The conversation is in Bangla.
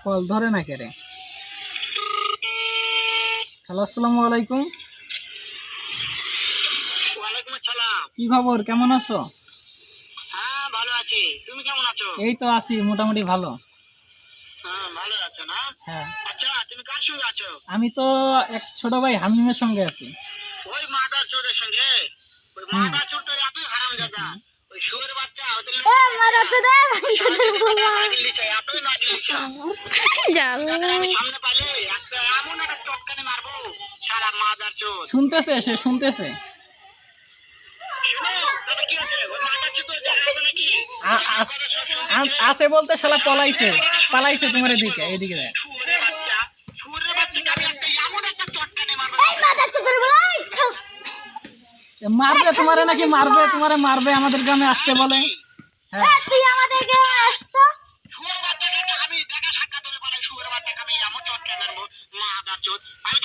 কল ধরে না কেরে। হ্যালো, আসসালামু আলাইকুম। ওয়ালাইকুম আসসালাম। কি খবর, কেমন আছো? হ্যাঁ ভালো আছি, তুমি কেমন আছো? এই তো আছি মোটামুটি ভালো। হ্যাঁ ভালো আছো না? হ্যাঁ, আচ্ছা তুমি কার সঙ্গে আছো? আমি তো এক ছোট ভাই হামিমের সঙ্গে আছি। ওই মাদার চোরের সঙ্গে? ওই হুম। মাদার চোর তো এতই হারামজাদা, ওই শুয়োর বাচ্চা ওদের এতই নাগিলিচা। তাদের আমি সামনে পাইলে একটা এমন একটা চটকানি মারবো, সারা মাদার চোর। শুনতেছে, সে শুনতেছে। শুনো, তবে কি আছে? ওই মাদার চোর তো দেখা আছে নাকি? আছে বলতে শালা পলাইছে, পালাইছে তোমার এদিকে, এদিকে দেখ। শুয়োরের বাচ্চা, শুয়োরের বাচ্চাকে আমি একটা এমন একটা চটকানি মারবো। মারবে তোমারে, নাকি মারবে তোমারে, মারবে আমাদের গ্রামে আসতে বলে। হ্যাঁ, তুই আমাদের গ্রামে আসতো। শুয়োর বাচ্চাকে আমি দেখা সাক্ষাৎ হলে পারে শুয়োর বাচ্চাকে আমি এমন চটকানি মারবো, মাদার চোর। আমি